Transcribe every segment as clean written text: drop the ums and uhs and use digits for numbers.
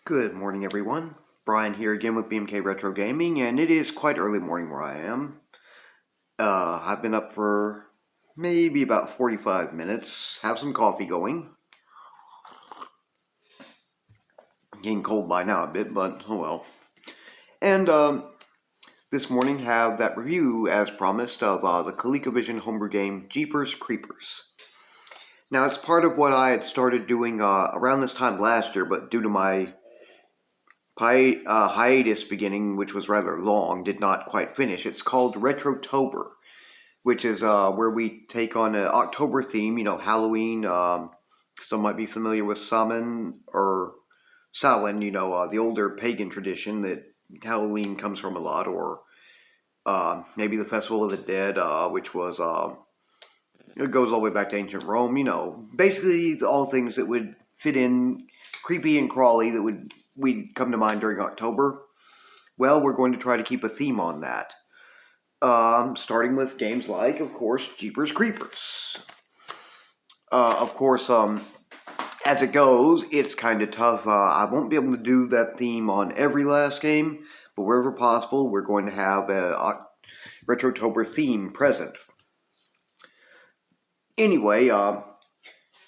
Good morning, everyone. Brian here again with BMK Retro Gaming, and it is quite early morning where I am. I've been up for maybe about 45 minutes. Have some coffee going. Getting cold by now a bit, but oh well. And this morning have that review, as promised, of the ColecoVision Homebrew game Jeepers Creepers. Now, it's part of what I had started doing around this time last year, but due to my hiatus beginning, which was rather long, did not quite finish. It's called Retrotober, which is where we take on an October theme, Halloween. Some might be familiar with Samhain or Samhain, the older pagan tradition that Halloween comes from a lot, or maybe the Festival of the Dead, which was, it goes all the way back to ancient Rome, basically all things that would fit in, creepy and crawly, that would come to mind during October. Well, we're going to try to keep a theme on that. Starting with games like, of course, Jeepers Creepers. Of course, as it goes, it's kind of tough. I won't be able to do that theme on every last game, but wherever possible, we're going to have a Retrotober theme present. Anyway,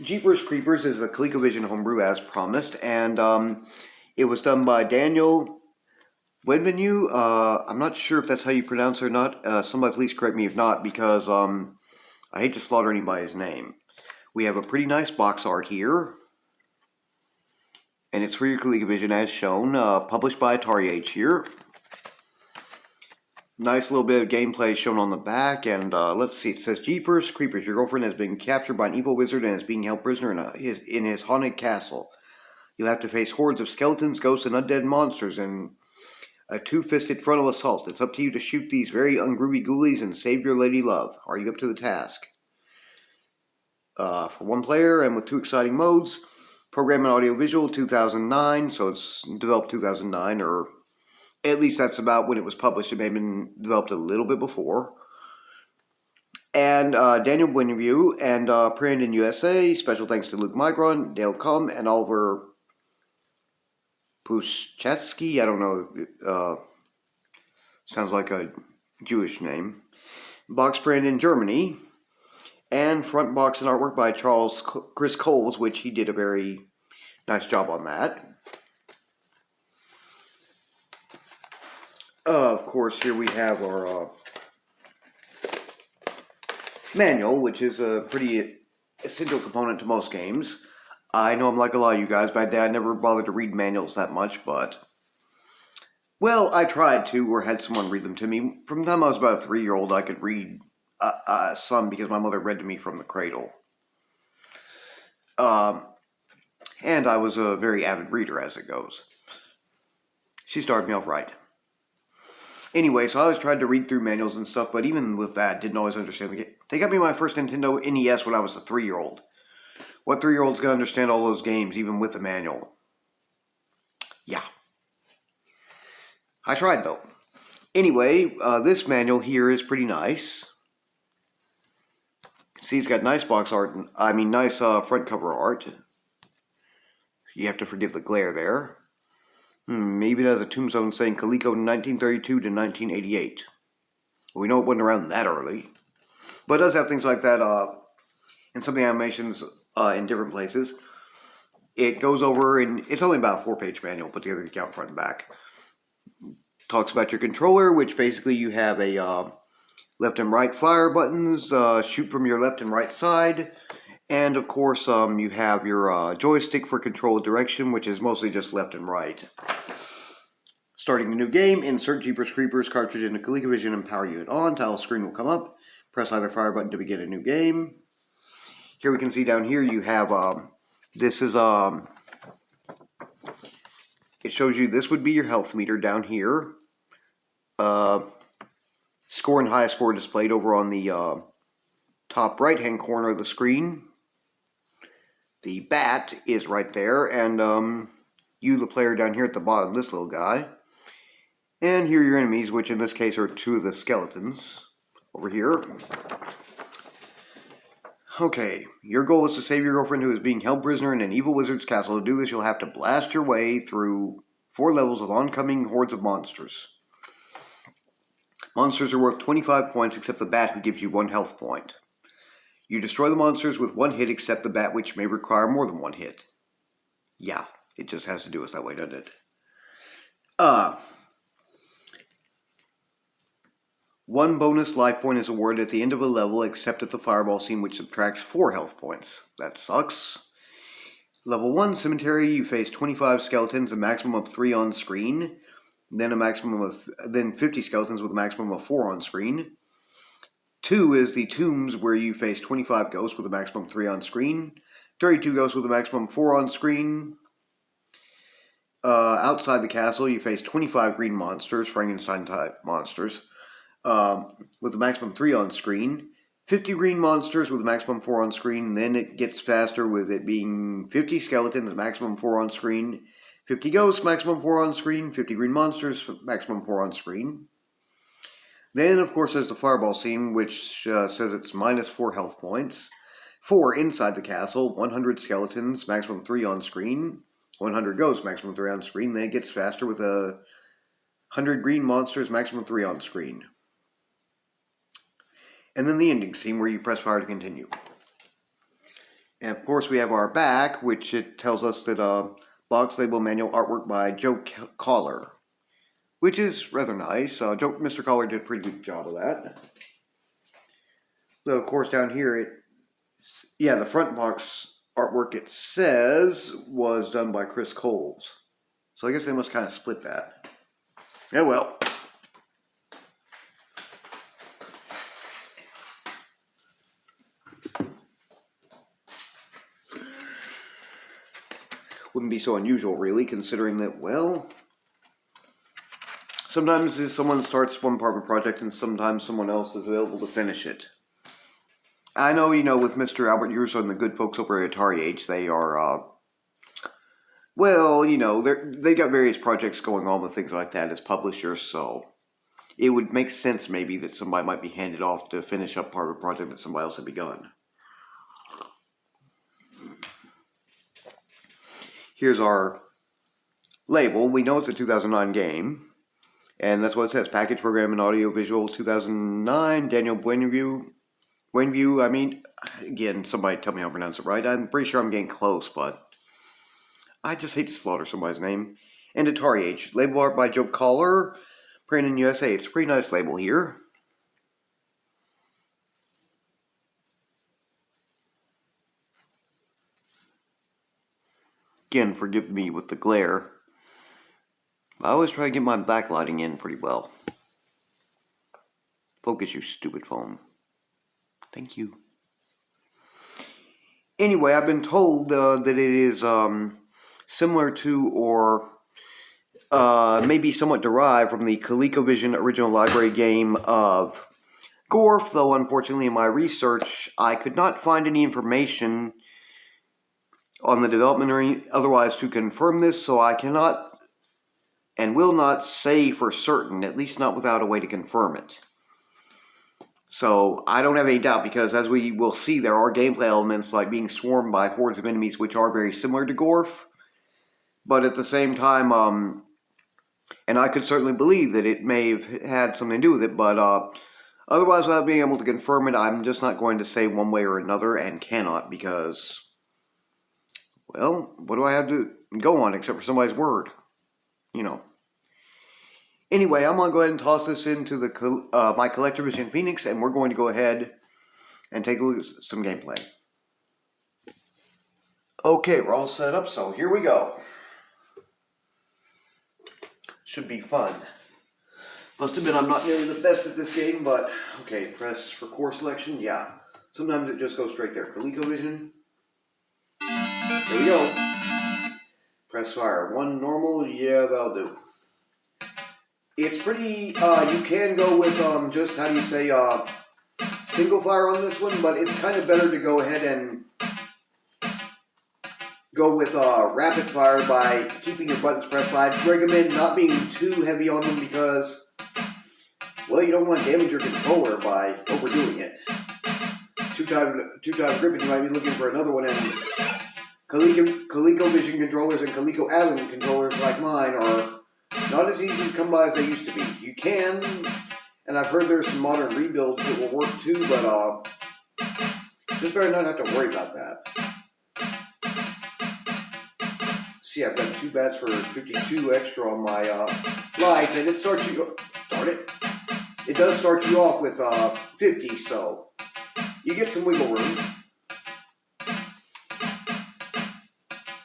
Jeepers Creepers is a ColecoVision homebrew as promised, and it was done by Daniel Wenvenue. I'm not sure if that's how you pronounce it or not. Somebody please correct me if not, because I hate to slaughter anybody's name. We have a pretty nice box art here, and it's for your ColecoVision as shown, published by Atari H here. Nice little bit of gameplay shown on the back, and let's see, it says, Jeepers Creepers, your girlfriend has been captured by an evil wizard and is being held prisoner in his haunted castle. You'll have to face hordes of skeletons, ghosts, and undead monsters in a two-fisted frontal assault. It's up to you to shoot these very ungroovy ghoulies and save your lady love. Are you up to the task? For one player and with two exciting modes, program and audio-visual 2009, so it's developed 2009, or at least that's about when it was published. It may have been developed a little bit before. And Daniel Wenvenue and Print in USA. Special thanks to Luke Migron, Dale Cum, and Oliver Pushchetsky, I don't know, sounds like a Jewish name. Box print in Germany, and front box and artwork by Chris Coles, which he did a very nice job on that. Of course, here we have our manual, which is a pretty essential component to most games. I know I'm like a lot of you guys, but I never bothered to read manuals that much, but, well, I tried to, or had someone read them to me. From the time I was about a 3-year-old, I could read some because my mother read to me from the cradle. And I was a very avid reader as it goes. She started me off right. Anyway, so I always tried to read through manuals and stuff, but even with that, didn't always understand the game. They got me my first Nintendo NES when I was a 3-year-old. What 3-year-old's going to understand all those games, even with a manual? Yeah. I tried, though. Anyway, this manual here is pretty nice. See, it's got nice box art, nice front cover art. You have to forgive the glare there. Maybe it has a tombstone saying Coleco 1932 to 1988. We know it wasn't around that early. But it does have things like that in some of the animations in different places. It goes over, and it's only about a 4-page manual put together to count front and back. Talks about your controller, which basically you have a left and right fire buttons, shoot from your left and right side, and of course you have your joystick for control direction, which is mostly just left and right. Starting a new game, insert Jeepers Creepers cartridge into ColecoVision and power unit on. Title screen will come up. Press either fire button to begin a new game. Here we can see down here you have, this is, it shows you this would be your health meter down here. Score and high score displayed over on the top right hand corner of the screen. The bat is right there, and you, the player, down here at the bottom, this little guy. And here are your enemies, which in this case are 2 of the skeletons over here. Okay, your goal is to save your girlfriend who is being held prisoner in an evil wizard's castle. To do this, you'll have to blast your way through 4 levels of oncoming hordes of monsters. Monsters are worth 25 points except the bat, who gives you 1 health point. You destroy the monsters with 1 hit except the bat, which may require more than 1 hit. Yeah, it just has to do us that way, doesn't it? 1 bonus life point is awarded at the end of a level except at the fireball scene, which subtracts 4 health points. That sucks. Level 1 cemetery, you face 25 skeletons, a maximum of 3 on screen. Then 50 skeletons with a maximum of 4 on screen. 2 is the tombs, where you face 25 ghosts with a maximum of 3 on screen. 32 ghosts with a maximum of 4 on screen. Outside the castle, you face 25 green monsters, Frankenstein-type monsters, with a maximum 3 on screen. 50 green monsters with a maximum 4 on screen. Then it gets faster with it being 50 skeletons, maximum 4 on screen. 50 ghosts, maximum 4 on screen. 50 green monsters, maximum 4 on screen. Then, of course, there's the fireball scene, which says it's minus 4 health points. 4 inside the castle, 100 skeletons, maximum 3 on screen. 100 ghosts, maximum 3 on screen. Then it gets faster with 100 green monsters, maximum 3 on screen. And then the ending scene, where you press fire to continue. And of course we have our back, which it tells us that box label manual artwork by Joe Collar, which is rather nice. Mr. Collar did a pretty good job of that. Though, of course, down here, the front box artwork, it says, was done by Chris Coles. So I guess they must kind of split that. Yeah, well. Wouldn't be so unusual, really, considering that, well, sometimes someone starts one part of a project and sometimes someone else is available to finish it. I know, with Mr. Albert Urso and the good folks over at Atari Age, they are, they got various projects going on with things like that as publishers, so it would make sense maybe that somebody might be handed off to finish up part of a project that somebody else had begun. Here's our label. We know it's a 2009 game, and that's what it says. Package, program, and audiovisual 2009, Daniel Buenview, again, somebody tell me how to pronounce it right. I'm pretty sure I'm getting close, but I just hate to slaughter somebody's name. And Atari Age. Label art by Joe Collar, printed in USA. It's a pretty nice label here. Again, forgive me with the glare. I always try to get my backlighting in pretty well. Focus, you stupid phone. Thank you. Anyway, I've been told that it is similar to, or maybe somewhat derived from the ColecoVision original library game of Gorf, though unfortunately in my research I could not find any information on the development or otherwise to confirm this, so I cannot and will not say for certain, at least not without a way to confirm it. So I don't have any doubt, because as we will see, there are gameplay elements like being swarmed by hordes of enemies which are very similar to Gorf, but at the same time, and I could certainly believe that it may have had something to do with it, but otherwise, without being able to confirm it, I'm just not going to say one way or another, and cannot, because, well, what do I have to go on except for somebody's word? Anyway, I'm going to go ahead and toss this into the my ColecoVision Phoenix, and we're going to go ahead and take a look at some gameplay. Okay, we're all set up, so here we go. Should be fun. Must admit, I'm not nearly the best at this game, but okay, press for core selection. Yeah, sometimes it just goes straight there. ColecoVision. There we go. Press fire. 1 normal. Yeah, that'll do. It's pretty, you can go with, just, how do you say, single fire on this one, but it's kind of better to go ahead and go with, rapid fire by keeping your buttons pressed. I'd recommend not being too heavy on them because, well, you don't want to damage your controller by overdoing it. two-time grip, and you might be looking for another one. And ColecoVision controllers and Coleco Atom controllers like mine are not as easy to come by as they used to be. You can, and I've heard there's some modern rebuilds that will work too, but just better not have to worry about that. See, I've got 2 bats for 52 extra on my life, and it starts you. Darn it! It does start you off with 50, so you get some wiggle room.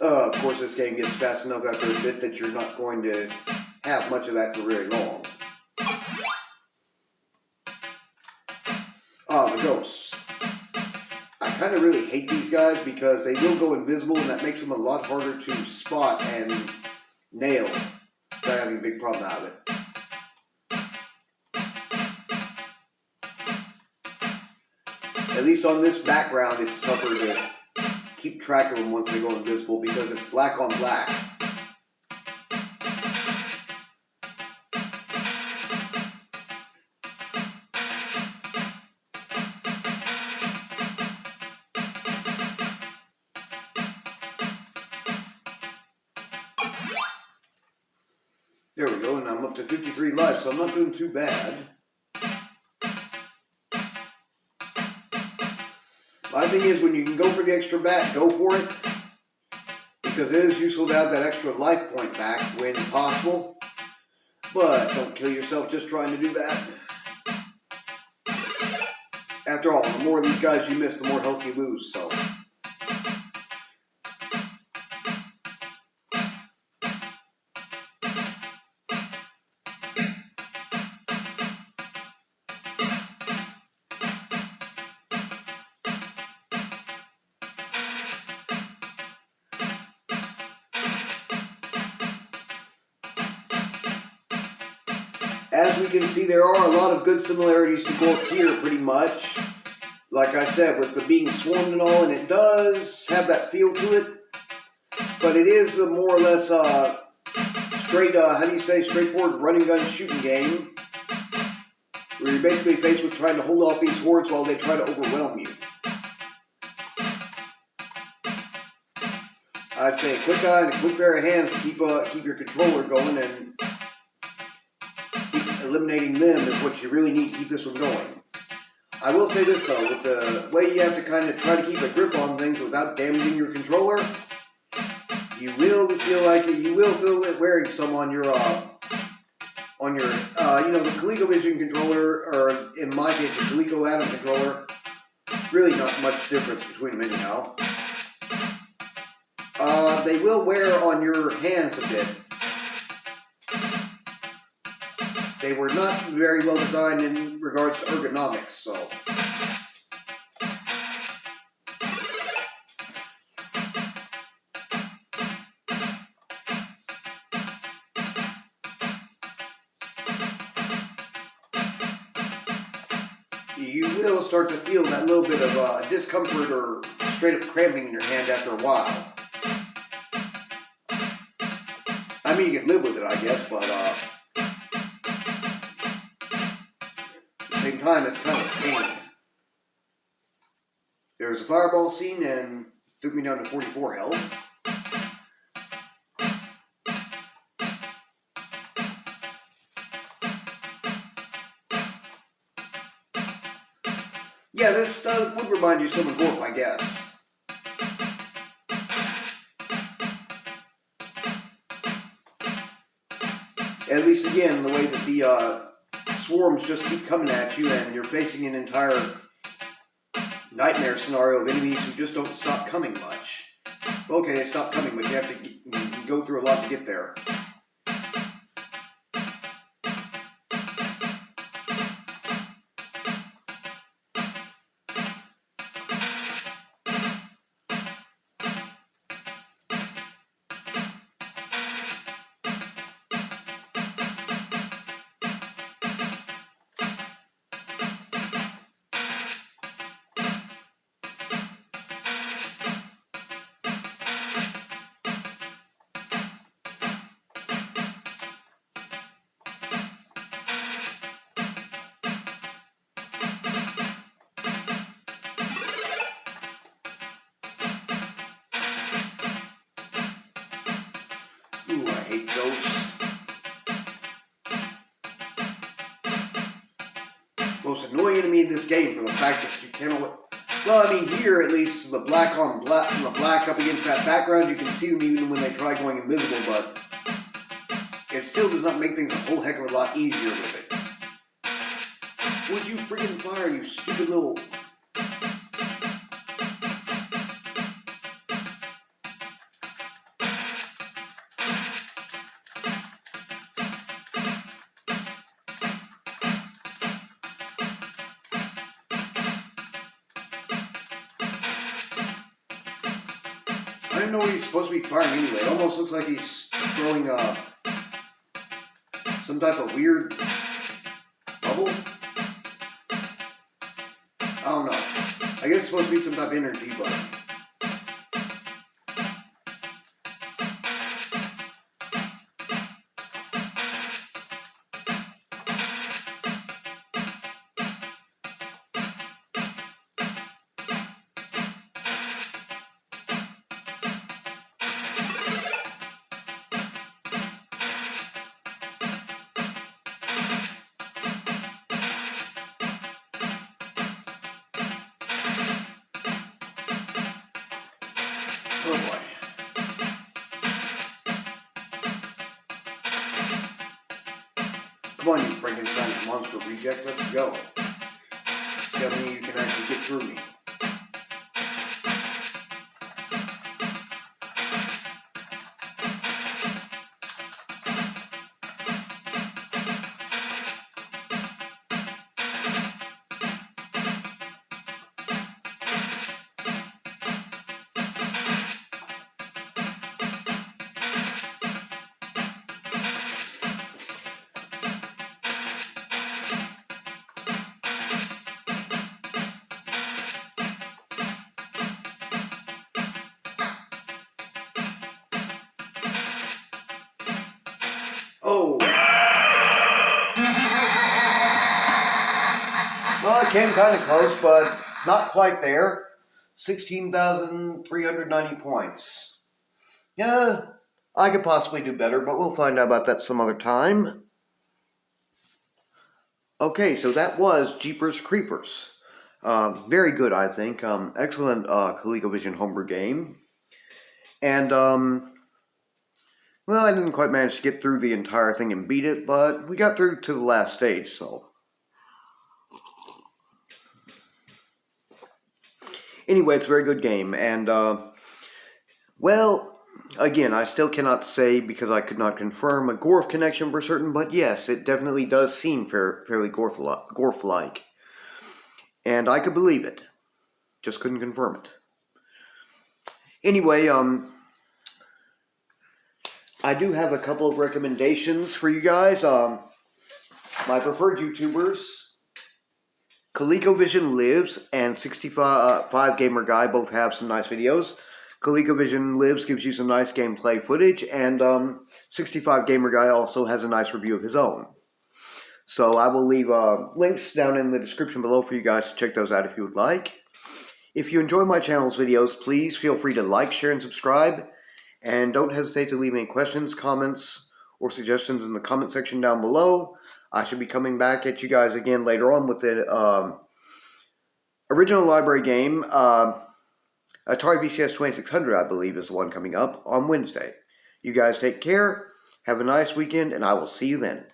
Of course, this game gets fast enough after a bit that you're not going to have much of that for very long. The ghosts. I kind of really hate these guys because they will go invisible, and that makes them a lot harder to spot and nail without having a big problem out of it. At least on this background, it's tougher to keep track of them once they go invisible because it's black on black. There we go, and I'm up to 53 lives, so I'm not doing too bad. My thing is, when you can go for the extra bat, go for it. Because it is useful to have that extra life point back when possible. But don't kill yourself just trying to do that. After all, the more of these guys you miss, the more health you lose, so. As we can see, there are a lot of good similarities to both here, pretty much. Like I said, with the being swarmed and all, and it does have that feel to it. But it is a more or less straightforward running gun shooting game. Where you're basically faced with trying to hold off these hordes while they try to overwhelm you. I'd say a quick eye and a quick pair of hands to keep your controller going, and eliminating them is what you really need to keep this one going. I will say this though, with the way you have to kind of try to keep a grip on things without damaging your controller, you will feel it wearing some on your the ColecoVision controller, or in my case, the Coleco Atom controller. Really not much difference between them anyhow. They will wear on your hands a bit. They were not very well designed in regards to ergonomics, so. You will start to feel that little bit of discomfort or straight up cramping in your hand after a while. I mean, you can live with it, I guess, but same time, it's kind of a pain. There's a fireball scene and took me down to 44 health. Yeah, this would remind you of some of Gorf, I guess. At least again, the way that the swarms just keep coming at you, and you're facing an entire nightmare scenario of enemies who just don't stop coming much. Okay, they stop coming, but you have to go through a lot to get there. most annoying enemy in this game for the fact that you cannot. Well, I mean, here at least the black on black, the black up against that background, you can see them even when they try going invisible, but it still does not make things a whole heck of a lot easier with it. Would you freaking fire, you stupid little... I don't know what he's supposed to be firing anyway. It almost looks like he's throwing some type of weird bubble. I don't know. I guess it's supposed to be some type of energy bubble. Oh boy. Come on, you Frankenstein monster reject, let's go. See how many you can actually get through me. Oh! Well, it came kind of close, but not quite there. 16,390 points. Yeah, I could possibly do better, but we'll find out about that some other time. Okay, so that was Jeepers Creepers. Very good, I think. Excellent ColecoVision Homebrew game. And, well, I didn't quite manage to get through the entire thing and beat it, but we got through to the last stage, so. Anyway, it's a very good game, and, well, again, I still cannot say, because I could not confirm a Gorf connection for certain, but yes, it definitely does seem fairly Gorf-like. And I could believe it. Just couldn't confirm it. Anyway, I do have a couple of recommendations for you guys. My preferred YouTubers, ColecoVision Lives and 65 Gamer Guy both have some nice videos. ColecoVision Lives gives you some nice gameplay footage, and 65 Gamer Guy also has a nice review of his own. So I will leave links down in the description below for you guys to check those out if you would like. If you enjoy my channel's videos, please feel free to like, share, and subscribe. And don't hesitate to leave any questions, comments, or suggestions in the comment section down below. I should be coming back at you guys again later on with the original library game. Atari VCS 2600, I believe, is the one coming up on Wednesday. You guys take care. Have a nice weekend, and I will see you then.